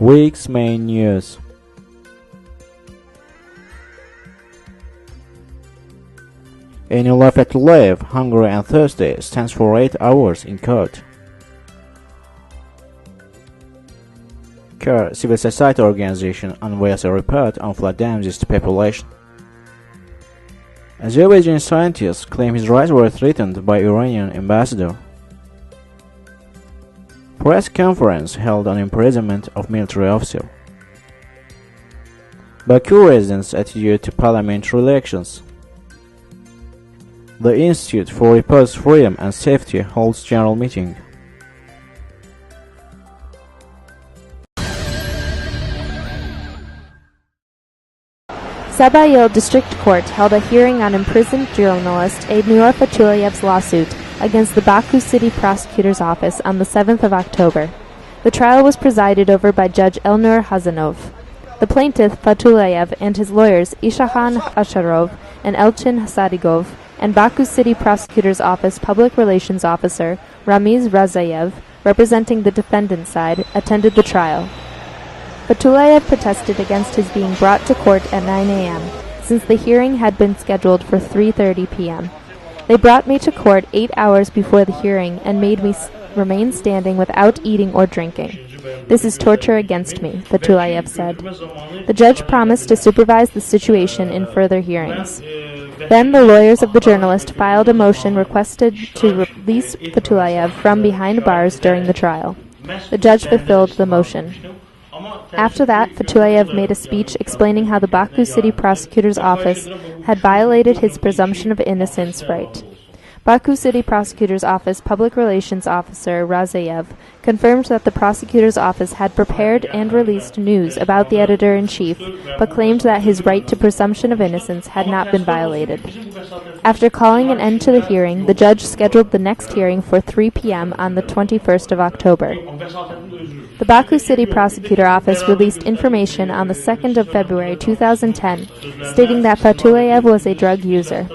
Week's main news. Annual Fethullah, Hungry and Thirsty, stands for 8 hours in court. CARE, civil society organization, unveils a report on flood damages to population. Azerbaijani scientists claim his rights were threatened by Iranian ambassador. Press conference held on imprisonment of military officer. Baku residents' attitude to parliamentary elections. The Institute for Reporters' Freedom and Safety holds general meeting. Sabail District Court held a hearing on imprisoned journalist Elnur Fethullahev's lawsuit against the Baku City Prosecutor's Office on the 7th of October. The trial was presided over by Judge Elnur Hazanov. The plaintiff, Fethullahev, and his lawyers, Ishahan Asharov and Elchin Sadigov, and Baku City Prosecutor's Office Public Relations Officer, Ramiz Razayev, representing the defendant's side, attended the trial. Fethullahev protested against his being brought to court at 9 a.m., since the hearing had been scheduled for 3:30 p.m. They brought me to court 8 hours before the hearing and made me remain standing without eating or drinking. This is torture against me, Fethullahev said. The judge promised to supervise the situation in further hearings. Then the lawyers of the journalist filed a motion requested to release Fethullahev from behind bars during the trial. The judge fulfilled the motion. After that, Fethullahev made a speech explaining how the Baku City Prosecutor's Office had violated his presumption of innocence right. Baku City Prosecutor's Office Public Relations Officer Razayev confirmed that the prosecutor's office had prepared and released news about the editor-in-chief, but claimed that his right to presumption of innocence had not been violated. After calling an end to the hearing, the judge scheduled the next hearing for 3 p.m. on the 21st of October. The Baku City Prosecutor Office released information on the 2nd of February 2010, stating that Fethullahev was a drug user.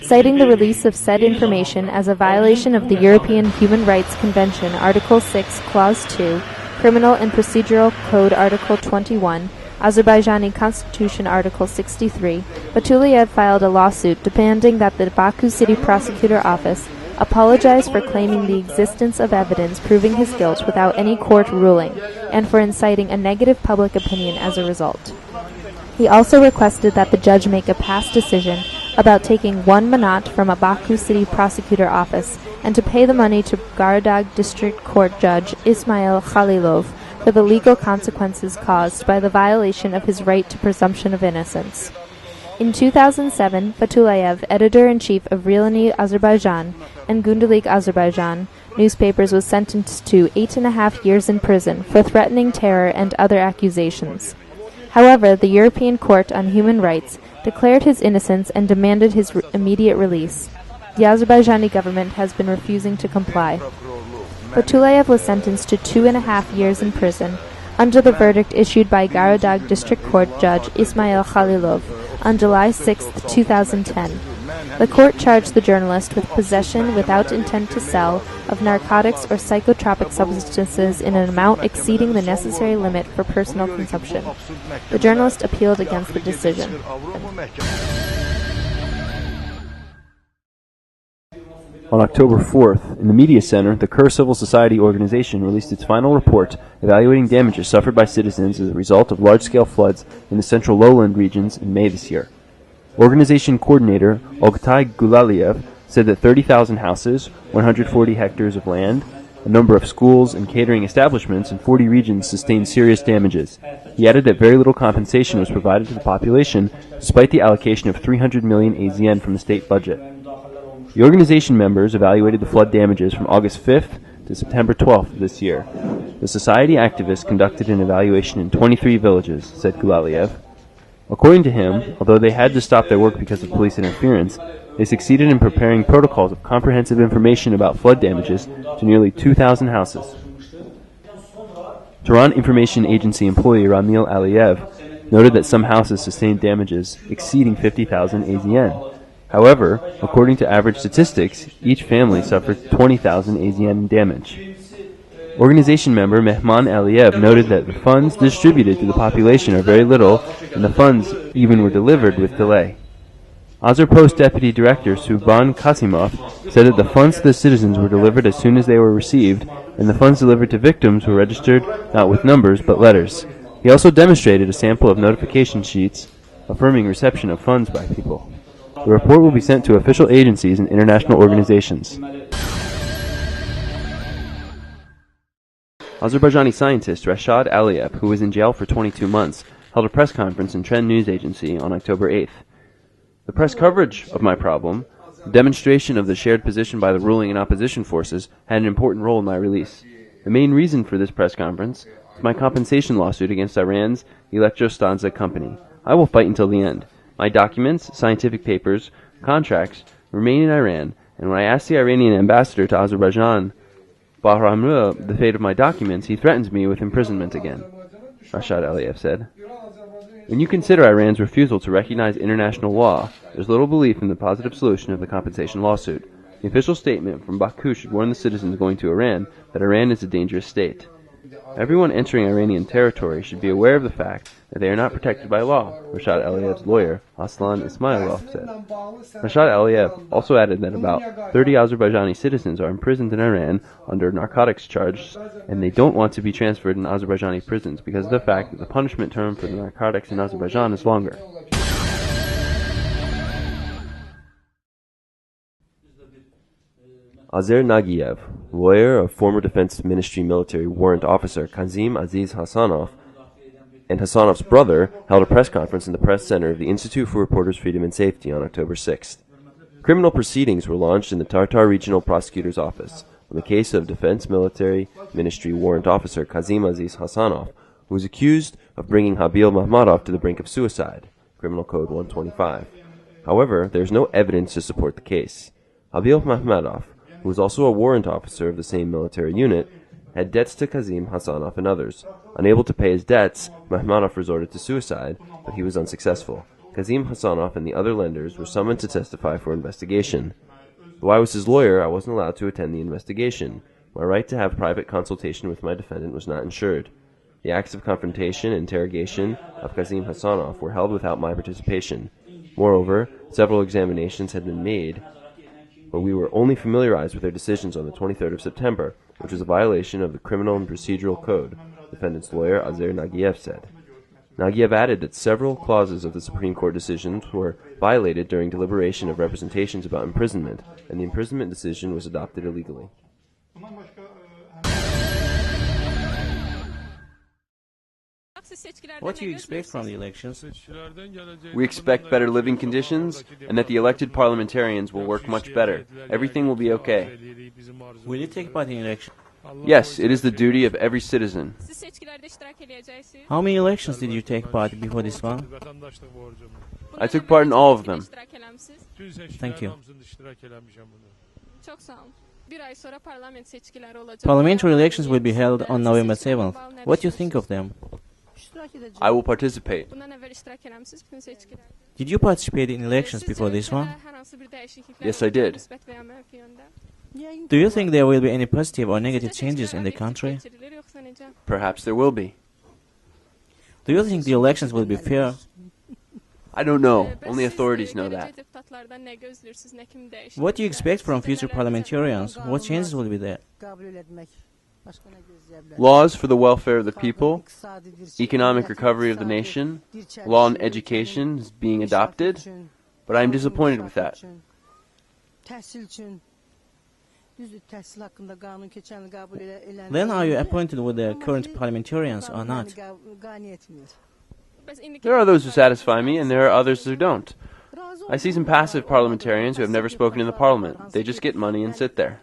Citing the release of said information as a violation of the European Human Rights Convention Article 6, Clause 2, Criminal and Procedural Code Article 21, Azerbaijani Constitution Article 63, Fethullahev filed a lawsuit demanding that the Baku City Prosecutor Office apologize for claiming the existence of evidence proving his guilt without any court ruling, and for inciting a negative public opinion as a result. He also requested that the judge make a past decision about taking 1 manat from a Baku City Prosecutor Office and to pay the money to Garadag District Court Judge Ismail Khalilov for the legal consequences caused by the violation of his right to presumption of innocence. In 2007, Fethullahev, editor-in-chief of Relani Azerbaijan and Gündelik Azerbaijan newspapers, was sentenced to 8.5 years in prison for threatening terror and other accusations. However, the European Court on Human Rights declared his innocence and demanded his immediate release. The Azerbaijani government has been refusing to comply. Fethullahev was sentenced to 2.5 years in prison under the verdict issued by Garadag District Court Judge Ismail Khalilov on July 6, 2010. The court charged the journalist with possession without intent to sell of narcotics or psychotropic substances in an amount exceeding the necessary limit for personal consumption. The journalist appealed against the decision. On October 4th, in the Media Center, the Kurs Civil Society organization released its final report evaluating damages suffered by citizens as a result of large-scale floods in the central lowland regions in May this year. Organization coordinator Oktay Gulaliev said that 30,000 houses, 140 hectares of land, a number of schools and catering establishments in 40 regions sustained serious damages. He added that very little compensation was provided to the population, despite the allocation of 300 million AZN from the state budget. The organization members evaluated the flood damages from August 5th to September 12th of this year. The society activists conducted an evaluation in 23 villages, said Gulaliev. According to him, although they had to stop their work because of police interference, they succeeded in preparing protocols of comprehensive information about flood damages to nearly 2,000 houses. Tehran Information Agency employee Ramil Aliyev noted that some houses sustained damages exceeding 50,000 AZN. However, according to average statistics, each family suffered 20,000 AZN in damage. Organization member Mehman Aliyev noted that the funds distributed to the population are very little, and the funds even were delivered with delay. Azerpost Deputy Director Subhan Kasimov said that the funds to the citizens were delivered as soon as they were received, and the funds delivered to victims were registered not with numbers but letters. He also demonstrated a sample of notification sheets affirming reception of funds by people. The report will be sent to official agencies and international organizations. Azerbaijani scientist Rashad Aliyev, who was in jail for 22 months, held a press conference in Trend News Agency on October 8th. The press coverage of my problem, the demonstration of the shared position by the ruling and opposition forces, had an important role in my release. The main reason for this press conference is my compensation lawsuit against Iran's Elektrostanza company. I will fight until the end. My documents, scientific papers, contracts remain in Iran, and when I asked the Iranian ambassador to Azerbaijan, Bahramur, the fate of my documents, he threatens me with imprisonment again, Rashad Aliyev said. When you consider Iran's refusal to recognize international law, there's little belief in the positive solution of the compensation lawsuit. The official statement from Baku should warn the citizens going to Iran that Iran is a dangerous state. Everyone entering Iranian territory should be aware of the fact that they are not protected by law, Rashad Aliyev's lawyer, Aslan Ismailov, said. Rashad Aliyev also added that about 30 Azerbaijani citizens are imprisoned in Iran under narcotics charges, and they don't want to be transferred in Azerbaijani prisons because of the fact that the punishment term for the narcotics in Azerbaijan is longer. Azer Nagiev, lawyer of former Defense Ministry military warrant officer Kazim Aziz Hasanov, and Hasanov's brother, held a press conference in the press center of the Institute for Reporters' Freedom and Safety on October 6th. Criminal proceedings were launched in the Tartar Regional Prosecutor's Office on the case of Defense Military Ministry warrant officer Kazim Aziz Hasanov, who was accused of bringing Habil Mahmadov to the brink of suicide, Criminal Code 125. However, there is no evidence to support the case. Habil Mahmadov, who was also a warrant officer of the same military unit, had debts to Kazim Hasanov and others. Unable to pay his debts, Mahmadov resorted to suicide, but he was unsuccessful. Kazim Hasanov and the other lenders were summoned to testify for investigation. Though I was his lawyer, I wasn't allowed to attend the investigation. My right to have private consultation with my defendant was not ensured. The acts of confrontation and interrogation of Kazim Hasanov were held without my participation. Moreover, several examinations had been made, but we were only familiarized with their decisions on the 23rd of September, which was a violation of the Criminal and Procedural Code, defendant's lawyer Azer Nagiev said. Nagiev added that several clauses of the Supreme Court decisions were violated during deliberation of representations about imprisonment, and the imprisonment decision was adopted illegally. What do you expect from the elections? We expect better living conditions and that the elected parliamentarians will work much better. Everything will be okay. Will you take part in elections? Yes, it is the duty of every citizen. How many elections did you take part before this one? I took part in all of them. Thank you. Parliamentary elections will be held on November 7th. What do you think of them? I will participate. Did you participate in elections before this one? Yes, I did. Do you think there will be any positive or negative changes in the country? Perhaps there will be. Do you think the elections will be fair? I don't know. Only authorities know that. What do you expect from future parliamentarians? What changes will be there? Laws for the welfare of the people, economic recovery of the nation, law and education is being adopted, but I am disappointed with that. Then are you appointed with the current parliamentarians or not? There are those who satisfy me, and there are others who don't. I see some passive parliamentarians who have never spoken in the parliament. They just get money and sit there.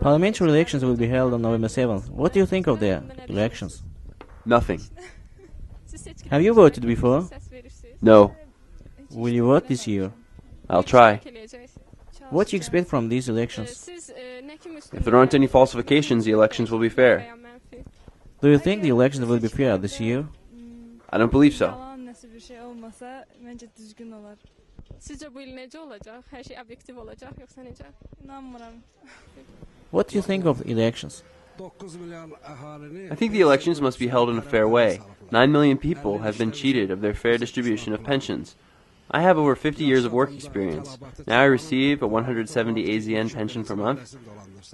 Parliamentary elections will be held on November 7th. What do you think of the elections? Nothing. Have you voted before? No. Will you vote this year? I'll try. What do you expect from these elections? If there aren't any falsifications, the elections will be fair. Do you think the elections will be fair this year? I don't believe so. Sizce bu yıl nece olacak? Her şey objektif olacak yoksa nece? İnanmıram. What do you think of the elections? I think the elections must be held in a fair way. 9 million people have been cheated of their fair distribution of pensions. I have over 50 years of work experience. Now I receive a 170 AZN pension per month.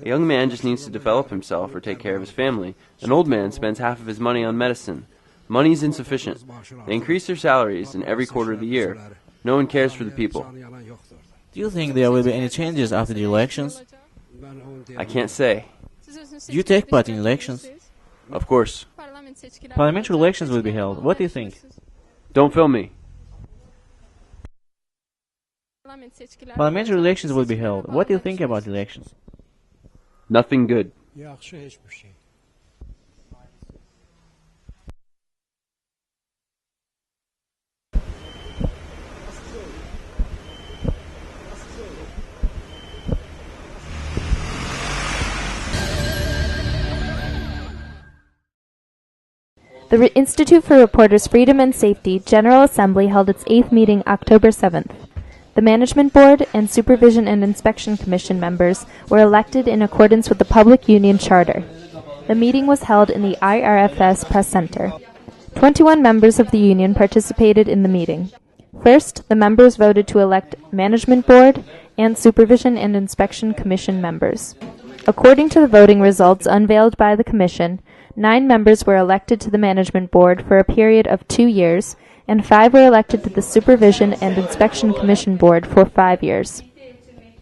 A young man just needs to develop himself or take care of his family. An old man spends half of his money on medicine. Money is insufficient. They increase their salaries in every quarter of the year. No one cares for the people. Do you think there will be any changes after the elections? I can't say. Do you take part in elections? Of course. Parliamentary elections will be held. What do you think? Don't film me. Parliamentary elections will be held. What do you think about elections? Nothing good. The Institute for Reporters' Freedom and Safety General Assembly held its 8th meeting October 7th. The Management Board and Supervision and Inspection Commission members were elected in accordance with the Public Union Charter. The meeting was held in the IRFS Press Center. 21 members of the union participated in the meeting. First, the members voted to elect Management Board and Supervision and Inspection Commission members. According to the voting results unveiled by the Commission, 9 members were elected to the Management Board for a period of 2 years, and 5 were elected to the Supervision and Inspection Commission Board for 5 years.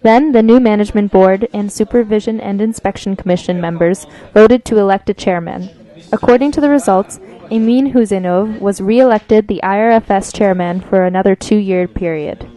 Then, the new Management Board and Supervision and Inspection Commission members voted to elect a chairman. According to the results, Emin Huseynov was re-elected the IRFS chairman for another 2-year period.